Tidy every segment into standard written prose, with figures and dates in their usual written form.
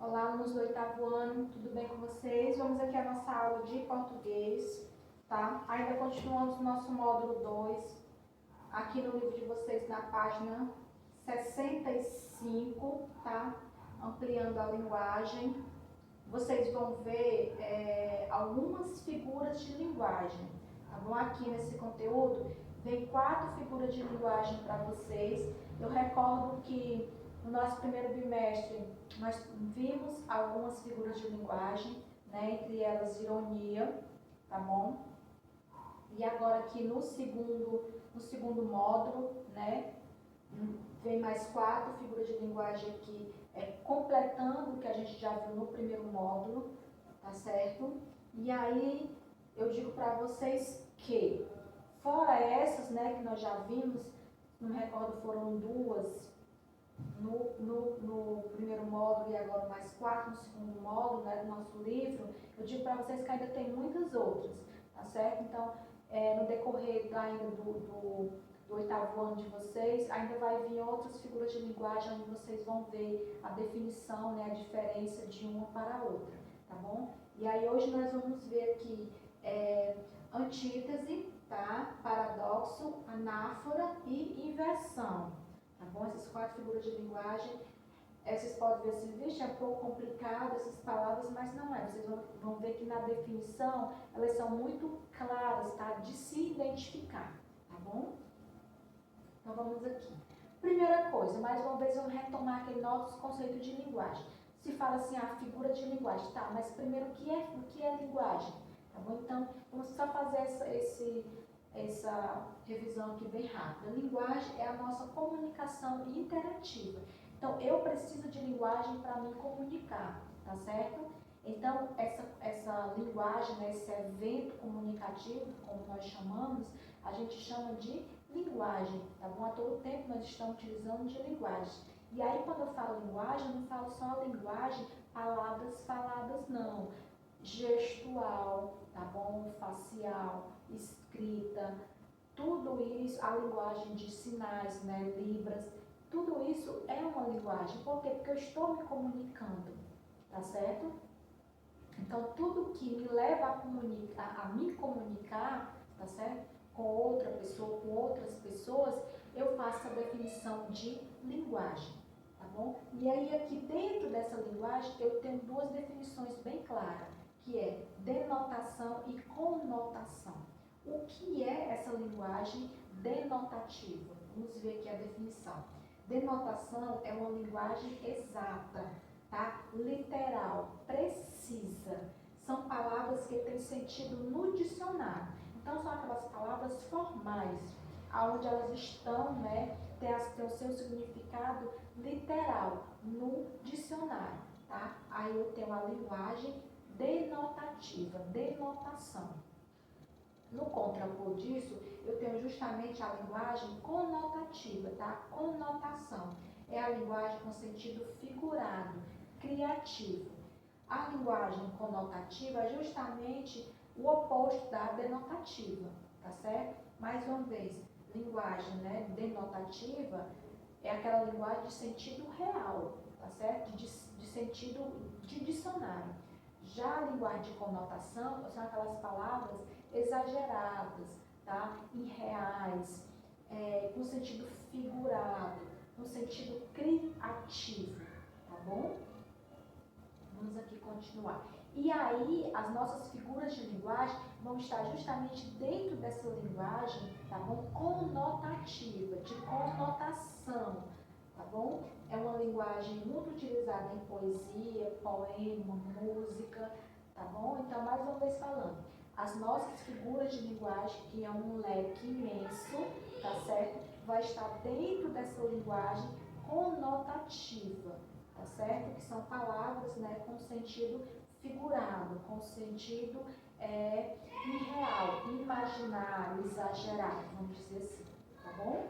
Olá, alunos do oitavo ano, tudo bem com vocês? Vamos aqui à nossa aula de português, tá? Ainda continuamos o nosso módulo 2, aqui no livro de vocês na página 65, tá? Ampliando a linguagem. Vocês vão ver algumas figuras de linguagem, tá bom? Aqui nesse conteúdo vem 4 figuras de linguagem para vocês. Eu recordo que no nosso primeiro bimestre nós vimos algumas figuras de linguagem, né? Entre elas ironia, tá bom? E agora aqui no segundo módulo, né? Vem mais 4 figuras de linguagem aqui, completando o que a gente já viu no primeiro módulo, tá certo? E aí eu digo para vocês que, fora essas, né, que nós já vimos, não me recordo, foram 2 no primeiro módulo e agora mais 4 no segundo módulo, né, do nosso livro, eu digo para vocês que ainda tem muitas outras, tá certo? Então, no decorrer ainda do oitavo ano de vocês, ainda vai vir outras figuras de linguagem onde vocês vão ver a definição, né, a diferença de uma para a outra, tá bom? E aí hoje nós vamos ver aqui antítese, tá? Paradoxo, anáfora e inversão, tá bom? Essas 4 figuras de linguagem, vocês podem ver assim, vixe, é um pouco complicado essas palavras, mas não é. Vocês vão ver que na definição elas são muito claras, tá? De se identificar, tá bom? Então vamos aqui. Primeira coisa, mais uma vez vamos retomar aquele nosso conceito de linguagem. Se fala assim, a figura de linguagem, tá? Mas primeiro o que é linguagem? Tá bom? Então vamos só fazer essa revisão aqui bem rápida. Linguagem é a nossa comunicação interativa. Então eu preciso de linguagem para me comunicar, tá certo? Então essa linguagem, né, esse evento comunicativo, como nós chamamos, a gente chama de linguagem, tá bom? A todo tempo nós estamos utilizando de linguagem. E aí quando eu falo linguagem, eu não falo só linguagem, palavras faladas, não. Gestual, tá bom? Facial, escrita, tudo isso, a linguagem de sinais, né? Libras, tudo isso é uma linguagem. Por quê? Porque eu estou me comunicando, tá certo? Então tudo que me leva a me comunicar, tá certo? Com outra pessoa, com outras pessoas, eu faço a definição de linguagem, tá bom? E aí aqui dentro dessa linguagem eu tenho 2 definições bem claras, que é denotação e conotação. O que é essa linguagem denotativa? Vamos ver aqui a definição. Denotação é uma linguagem exata, tá? Literal, precisa. São palavras que têm sentido no dicionário. Então, são aquelas palavras formais, onde elas estão, né, tem o seu significado literal no dicionário, tá? Aí eu tenho a linguagem denotativa, denotação. No contrapor disso, eu tenho justamente a linguagem conotativa, tá? Conotação é a linguagem com sentido figurado, criativo. A linguagem conotativa é justamente o oposto da denotativa, tá certo? Mais uma vez, linguagem, né, denotativa é aquela linguagem de sentido real, tá certo? De sentido de dicionário. Já a linguagem de conotação são aquelas palavras exageradas, tá? Irreais, com sentido figurado, com sentido criativo, tá bom? Vamos aqui continuar. E aí, as nossas figuras de linguagem vão estar justamente dentro dessa linguagem, tá bom? Conotativa, de conotação, tá bom? É uma linguagem muito utilizada em poesia, poema, música, tá bom? Então, mais uma vez falando, as nossas figuras de linguagem, que é um leque imenso, tá certo? Vai estar dentro dessa linguagem conotativa, tá certo? Que são palavras, né, com sentido figurado, com sentido irreal, imaginário, exagerado, vamos dizer assim, tá bom?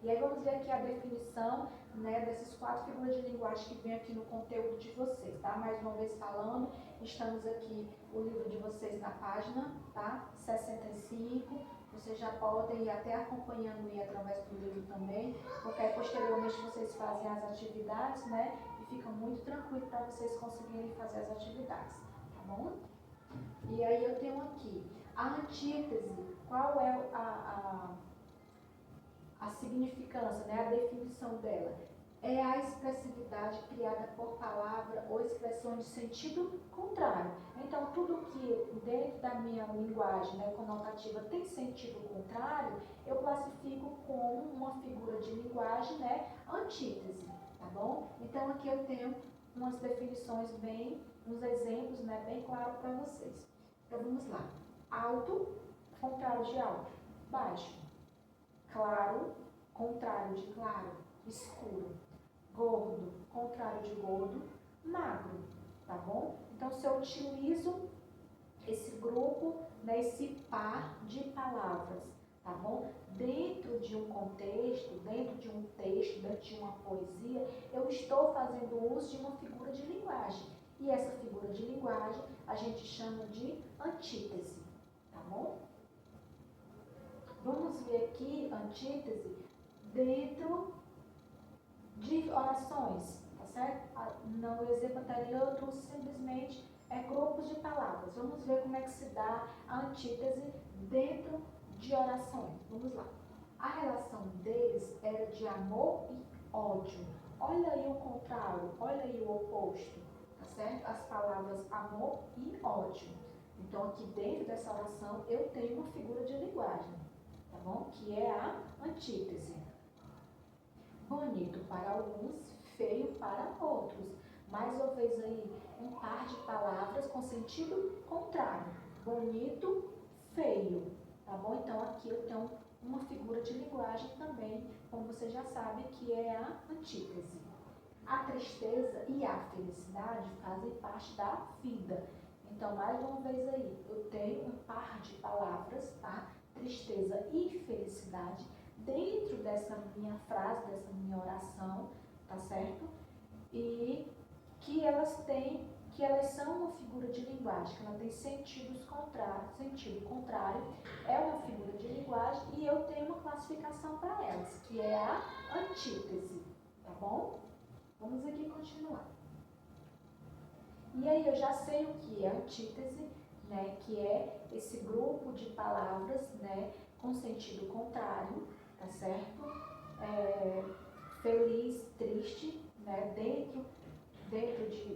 E aí vamos ver aqui a definição, né, dessas 4 figuras de linguagem que vem aqui no conteúdo de vocês, tá? Mais uma vez falando, estamos aqui, o livro de vocês na página, tá? 65, vocês já podem ir até acompanhando aí através do livro também, porque aí posteriormente vocês fazem as atividades, né, e fica muito tranquilo para vocês conseguirem fazer as atividades, tá bom? E aí eu tenho aqui a antítese. Qual é a significância, né, a definição dela? É a expressividade criada por palavra ou expressão de sentido contrário. Então, tudo que dentro da minha linguagem, né, conotativa tem sentido contrário, eu classifico como uma figura de linguagem, né, antítese, tá bom? Então, aqui eu tenho umas definições bem, uns exemplos, né, bem claros para vocês. Então, vamos lá. Alto, contrário de alto. Baixo. Claro, contrário de claro. Escuro. Gordo, contrário de gordo. Magro, tá bom? Então, se eu utilizo esse grupo, né, esse par de palavras, tá bom? Dentro de um contexto, dentro de um texto, dentro de uma poesia, eu estou fazendo uso de uma figura de linguagem. E essa figura de linguagem a gente chama de antítese, tá bom? Vamos ver aqui antítese dentro de orações, tá certo? No exemplo anterior eu trouxe simplesmente grupos de palavras. Vamos ver como é que se dá a antítese dentro de orações. Vamos lá. A relação deles era de amor e ódio. Olha aí o contrário, olha aí o oposto, tá certo? As palavras amor e ódio. Então, aqui dentro dessa oração, eu tenho uma figura de linguagem, tá bom? Que é a antítese. Bonito para alguns, feio para outros. Mais uma vez aí, um par de palavras com sentido contrário. Bonito, feio, tá bom? Então, aqui eu tenho uma figura de linguagem também, como você já sabe, que é a antítese. A tristeza e a felicidade fazem parte da vida. Então, mais uma vez aí, eu tenho um par de palavras, tá? Tristeza e felicidade, dentro dessa minha frase, dessa minha oração, tá certo? E que elas são uma figura de linguagem, que ela tem sentido contrário, é uma figura de linguagem e eu tenho uma classificação para elas, que é a antítese, tá bom? Vamos aqui continuar. E aí eu já sei o que é antítese, né, que é esse grupo de palavras, né, com sentido contrário, tá certo? Feliz, triste, né, dentro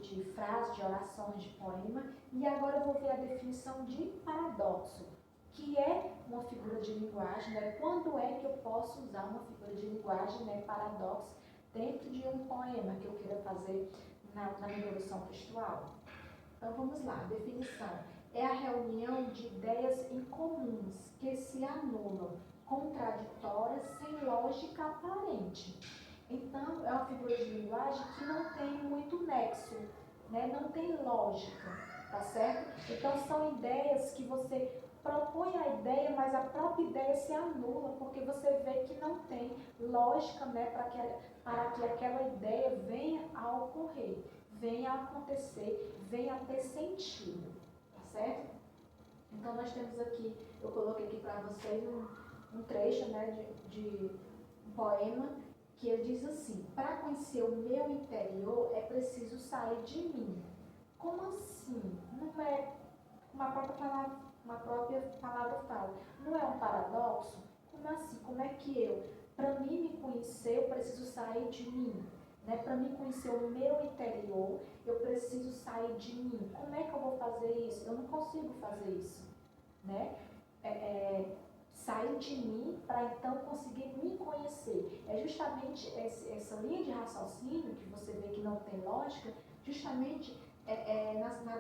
de frases, de orações, de poema. E agora eu vou ver a definição de paradoxo, que é uma figura de linguagem, né? Quando é que eu posso usar uma figura de linguagem, né, paradoxo, dentro de um poema que eu queira fazer na introdução textual? Então vamos lá, definição. É a reunião de ideias incomuns que se anulam, contraditórias, sem lógica aparente. Então, é uma figura de linguagem que não tem muito nexo, né? Não tem lógica, tá certo? Então, são ideias que você propõe a ideia, mas a própria ideia se anula, porque você vê que não tem lógica, né, para que aquela ideia venha a ocorrer, venha a acontecer, venha a ter sentido, tá certo? Então, nós temos aqui, eu coloquei aqui para vocês um trecho, né, de um poema, que ele diz assim: para conhecer o meu interior é preciso sair de mim. Como assim? Não é uma própria palavra fala. Não é um paradoxo? Como assim? Como é que para mim me conhecer, eu preciso sair de mim? Né? Para mim conhecer o meu interior, eu preciso sair de mim. Como é que eu vou fazer isso? Eu não consigo fazer isso, né? Sair de mim para então conseguir me conhecer. É justamente essa linha de raciocínio que você vê que não tem lógica, justamente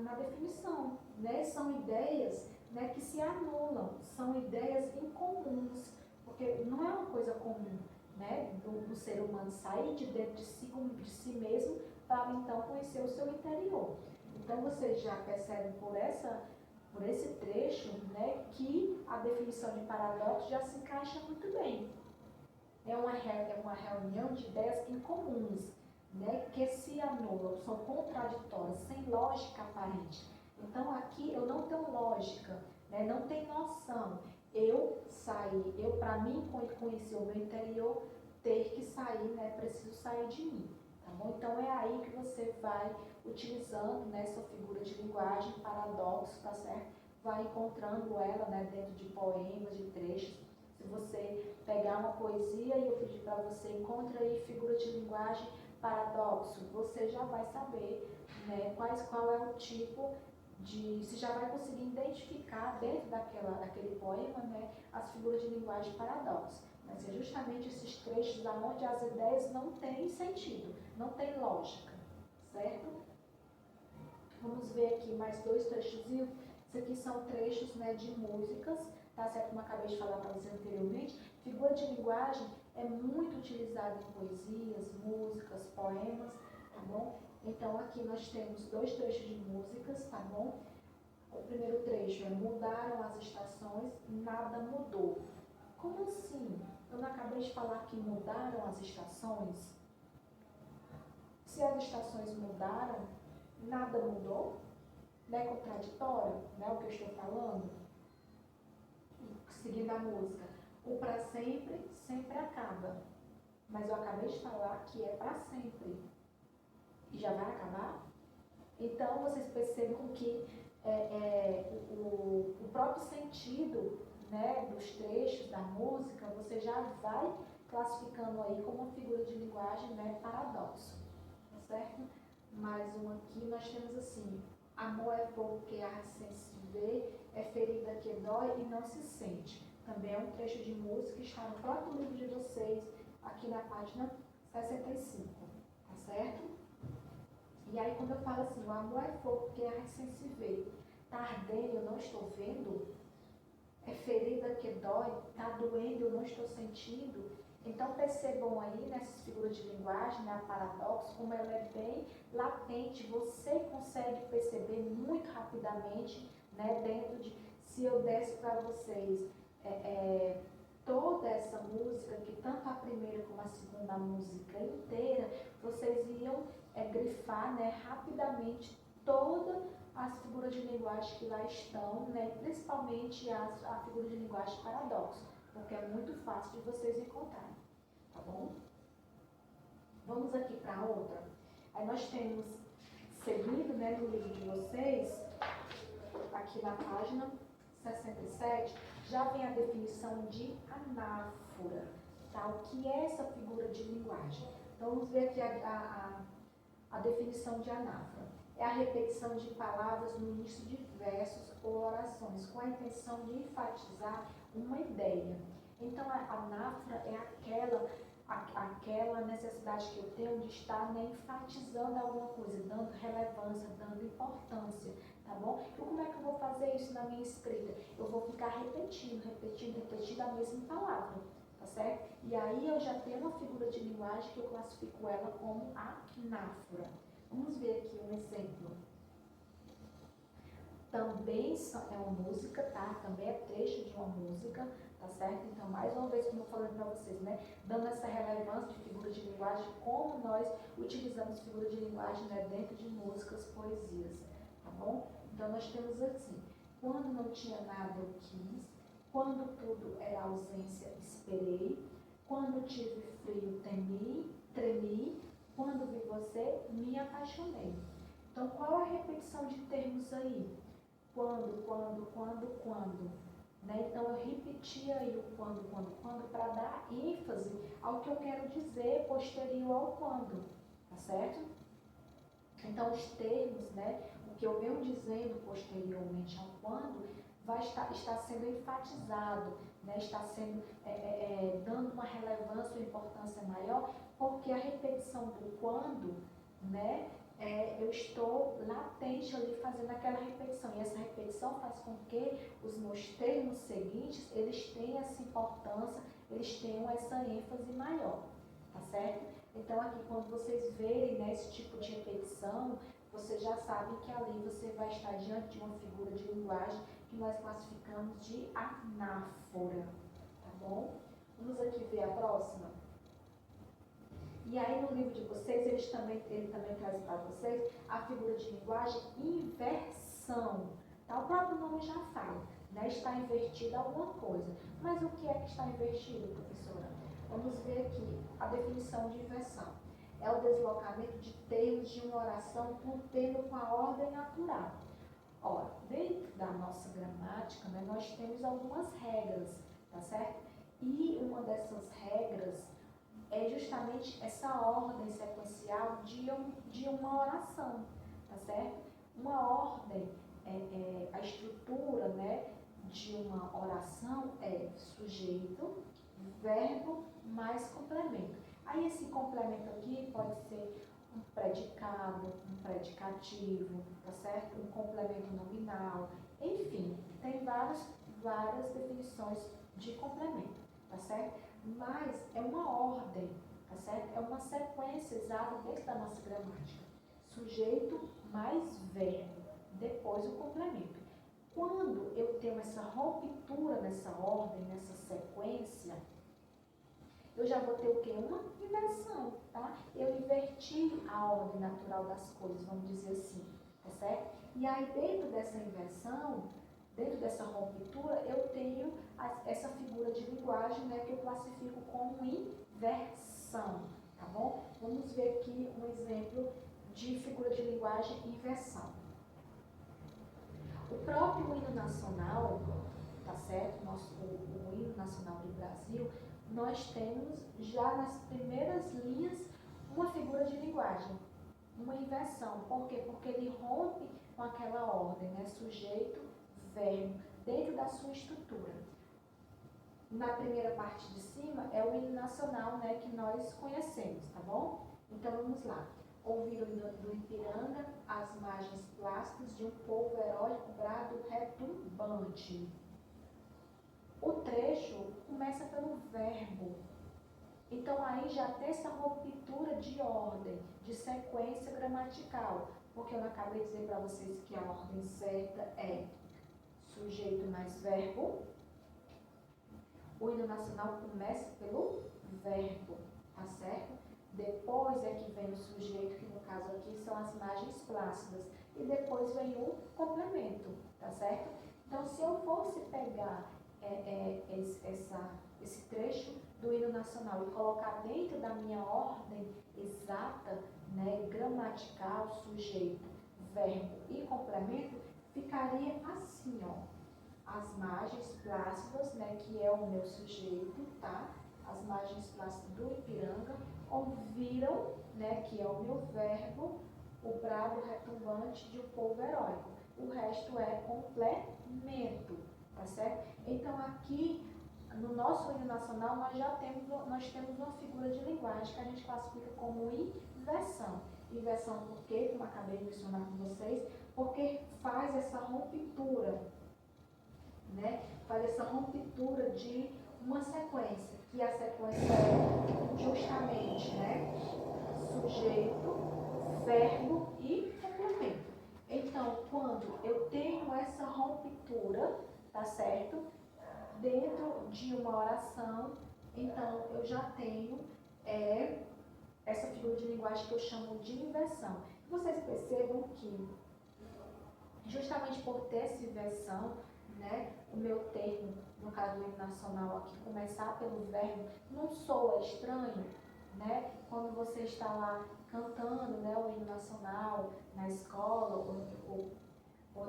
na definição, né? São ideias, né, que se anulam, são ideias incomuns, porque não é uma coisa comum, né, do ser humano sair de dentro de si mesmo para então conhecer o seu interior. Então vocês já percebem por esse trecho, né, que a definição de paradoxo já se encaixa muito bem. É uma reunião de ideias incomuns, né, que se anulam, são contraditórias, sem lógica aparente. Então aqui eu não tenho lógica, né, não tem noção. Para mim conhecer o meu interior, ter que sair, né, preciso sair de mim, tá bom? Então é aí que você vai utilizando, né, essa figura de linguagem, paradoxo, tá certo? Vai encontrando ela, né, dentro de poemas, de trechos. Se você pegar uma poesia e eu pedir para você encontre aí figura de linguagem, paradoxo, você já vai saber, né, qual é o tipo de, você já vai conseguir identificar dentro daquele poema, né, as figuras de linguagem paradoxo. Mas é justamente esses trechos onde as ideias não têm sentido, não tem lógica, certo? Vamos ver aqui mais dois trechos. Isso aqui são trechos, né, de músicas, tá certo? Como eu acabei de falar para você anteriormente, figura de linguagem é muito utilizada em poesias, músicas, poemas, tá bom? Então aqui nós temos dois trechos de músicas, tá bom? O primeiro trecho é: mudaram as estações, nada mudou. Como assim? Eu não acabei de falar que mudaram as estações? Se as estações mudaram, nada mudou? Não é contraditório, né, o que eu estou falando? Seguindo a música, o para sempre sempre acaba. Mas eu acabei de falar que é para sempre. E já vai acabar? Então vocês percebam que o próprio sentido, né, dos trechos da música, você já vai classificando aí como uma figura de linguagem, né, paradoxo, tá certo? Mais um aqui, nós temos assim: amor é fogo que arde sem se ver, é ferida que dói e não se sente. Também é um trecho de música que está no próprio livro de vocês, aqui na página 65, tá certo? E aí quando eu falo assim, o amor é fogo que arde sem se ver, tá ardendo, eu não estou vendo, é ferida que dói, tá doendo, eu não estou sentindo. Então percebam aí nessas figuras de linguagem, né, a paradoxo, como ela é bem latente, você consegue perceber muito rapidamente, né, dentro de, se eu desse para vocês toda essa música, que tanto a primeira como a segunda música inteira, vocês iam grifar, né, rapidamente todas as figuras de linguagem que lá estão, né, principalmente a figura de linguagem paradoxo, porque é muito fácil de vocês encontrarem, tá bom? Vamos aqui para outra. Aí nós temos, seguindo, né, no livro de vocês, aqui na página 67, já vem a definição de anáfora, tá? O que é essa figura de linguagem? Então vamos ver aqui a definição de anáfora. É a repetição de palavras no início de versos ou orações, com a intenção de enfatizar uma ideia. Então a anáfora é aquela necessidade que eu tenho de estar, né, enfatizando alguma coisa, dando relevância, dando importância, tá bom? Então como é que eu vou fazer isso na minha escrita? Eu vou ficar repetindo a mesma palavra, tá certo? E aí eu já tenho uma figura de linguagem que eu classifico ela como anáfora. Vamos ver aqui um exemplo. Também é uma música, tá? Também é trecho de uma música, tá certo? Então, mais uma vez, como eu falei para vocês, né? Dando essa relevância de figura de linguagem, como nós utilizamos figura de linguagem, né, dentro de músicas, poesias, tá bom? Então, nós temos assim: quando não tinha nada, eu quis. Quando tudo era ausência, esperei. Quando tive frio, tremi. Quando vi você, me apaixonei. Então, qual a repetição de termos aí? Quando. Né? Então, eu repeti aí o quando, para dar ênfase ao que eu quero dizer posterior ao quando, tá certo? Então, os termos, né, o que eu venho dizendo posteriormente ao quando, vai está sendo enfatizado, né, está sendo dando uma relevância ou importância maior, porque a repetição do quando, né, eu estou latente ali fazendo aquela repetição, e essa repetição faz com que os meus termos seguintes, eles tenham essa importância, eles tenham essa ênfase maior, tá certo? Então aqui, quando vocês verem, né, esse tipo de repetição, vocês já sabem que ali você vai estar diante de uma figura de linguagem que nós classificamos de anáfora, tá bom? Vamos aqui ver a próxima. E aí no livro de vocês, ele também traz para vocês a figura de linguagem inversão. Tá? O próprio nome já fala, né? Está invertida alguma coisa. Mas o que é que está invertido, professora? Vamos ver aqui a definição de inversão. é o deslocamento de termos de uma oração contendo com a ordem natural. Ora, dentro da nossa gramática, né, nós temos algumas regras, tá certo? E uma dessas regras é justamente essa ordem sequencial de uma oração, tá certo? Uma ordem, a estrutura, né, de uma oração é sujeito, verbo mais complemento. Aí esse complemento aqui pode ser um predicado, um predicativo, tá certo? Um complemento nominal, enfim, tem várias definições de complemento, tá certo? Mas é uma ordem, tá certo? É uma sequência exata dentro da nossa gramática. Sujeito mais verbo, depois o complemento. Quando eu tenho essa ruptura nessa ordem, nessa sequência, eu já vou ter o quê? Uma inversão, tá? Eu inverti a ordem natural das coisas, vamos dizer assim, tá certo? E aí, dentro dessa inversão, dentro dessa ruptura, eu tenho essa figura de linguagem, né, que eu classifico como inversão, tá bom? Vamos ver aqui um exemplo de figura de linguagem e inversão. O próprio hino nacional, tá certo? O hino nacional do Brasil, nós temos já nas primeiras linhas uma figura de linguagem, uma inversão. Por quê? Porque ele rompe com aquela ordem, né? Sujeito, verbo, dentro da sua estrutura. Na primeira parte de cima é o hino nacional, né, que nós conhecemos, tá bom? Então vamos lá. Ouvir o hino do Ipiranga, as margens plácidas de um povo heróico, brado retumbante. O trecho começa pelo verbo. Então aí já tem essa ruptura de ordem, de sequência gramatical. Porque eu acabei de dizer para vocês que a ordem certa é sujeito mais verbo. O hino nacional começa pelo verbo, tá certo? Depois é que vem o sujeito, que no caso aqui são as margens plácidas. E depois vem o complemento, tá certo? Então, se eu fosse pegar esse trecho do hino nacional e colocar dentro da minha ordem exata, né, gramatical, sujeito, verbo e complemento, ficaria assim, ó. As margens plácidas, né, que é o meu sujeito, tá? As margens plácidas do Ipiranga, ouviram, né, que é o meu verbo, o brado retumbante de um povo heróico. O resto é complemento, tá certo? Então, aqui, no nosso hino nacional, nós temos uma figura de linguagem que a gente classifica como inversão. Inversão por quê? Como acabei de mencionar com vocês, porque faz essa ruptura, né? Faz essa ruptura de uma sequência, que a sequência é justamente, né, sujeito, verbo e complemento. Então, quando eu tenho essa ruptura, tá certo? Dentro de uma oração, então eu já tenho essa figura de linguagem que eu chamo de inversão. Vocês percebam que, justamente por ter essa inversão, né, o meu termo, no caso do hino nacional aqui, começar pelo verbo, não soa estranho, né? Quando você está lá cantando, né, o hino nacional na escola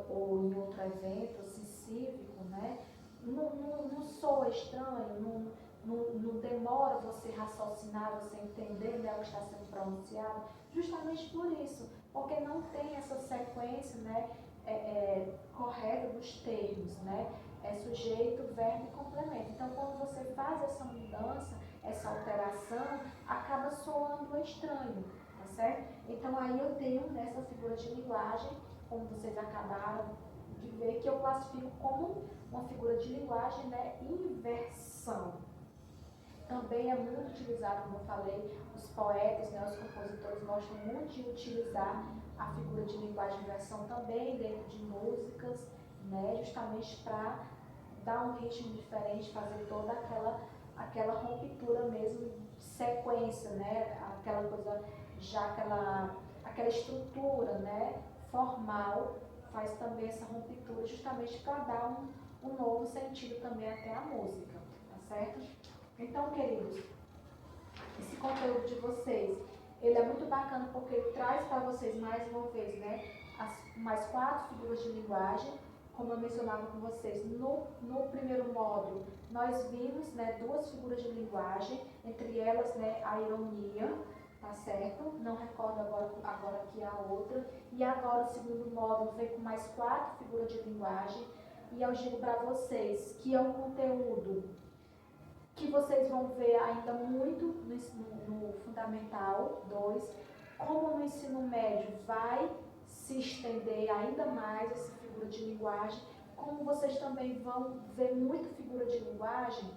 ou em outro evento assim, cívico, né? Não soa estranho, não demora você raciocinar, você entender, né, o que está sendo pronunciado, justamente por isso, porque não tem essa sequência, né, correta dos termos, né? É sujeito, verbo e complemento. Então, quando você faz essa mudança, essa alteração, acaba soando estranho, tá certo? Então, aí eu tenho nessa figura de linguagem, como vocês acabaram de ver, que eu classifico como uma figura de linguagem, né, inversão. Também é muito utilizado, como eu falei, os poetas, né, os compositores gostam muito de utilizar a figura de linguagem inversão também dentro de músicas, né, justamente para dar um ritmo diferente, fazer toda aquela ruptura mesmo, sequência, né, aquela coisa, já aquela estrutura, né, formal, faz também essa ruptura justamente para dar um novo sentido também até à música, tá certo? Então, queridos, esse conteúdo de vocês ele é muito bacana porque ele traz para vocês mais uma vez, né, mais 4 figuras de linguagem. Como eu mencionava com vocês, no primeiro módulo, nós vimos, né, 2 figuras de linguagem, entre elas, né, a ironia, tá certo? Não recordo agora aqui a outra. E agora o segundo módulo vem com mais 4 figuras de linguagem. E eu digo para vocês que é um conteúdo que vocês vão ver ainda muito no Fundamental 2, como no ensino médio vai se estender ainda mais essa figura de linguagem, como vocês também vão ver muita figura de linguagem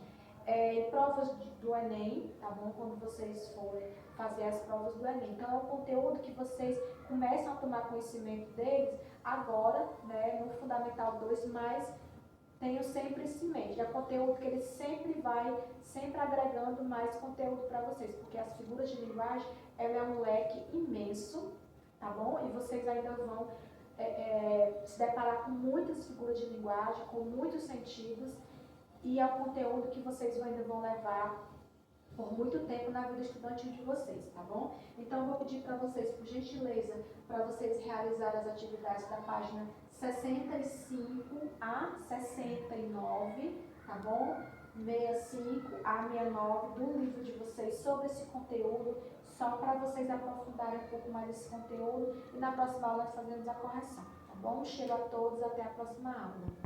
em provas do Enem, tá bom? Quando vocês forem fazer as provas do Enem. Então, é um conteúdo que vocês começam a tomar conhecimento deles agora, né, no Fundamental 2, mas tenho sempre isso em mente. É conteúdo que ele sempre vai, sempre agregando mais conteúdo para vocês, porque as figuras de linguagem, ela é um leque imenso, tá bom? E vocês ainda vão se deparar com muitas figuras de linguagem, com muitos sentidos, e é um conteúdo que vocês ainda vão levar por muito tempo na vida estudantil de vocês, tá bom? Então, eu vou pedir para vocês, por gentileza, para vocês realizarem as atividades da página 65 a 69, tá bom? 65 a 69 do livro de vocês sobre esse conteúdo, só para vocês aprofundarem um pouco mais esse conteúdo e na próxima aula nós fazemos a correção, tá bom? Um cheiro a todos, até a próxima aula.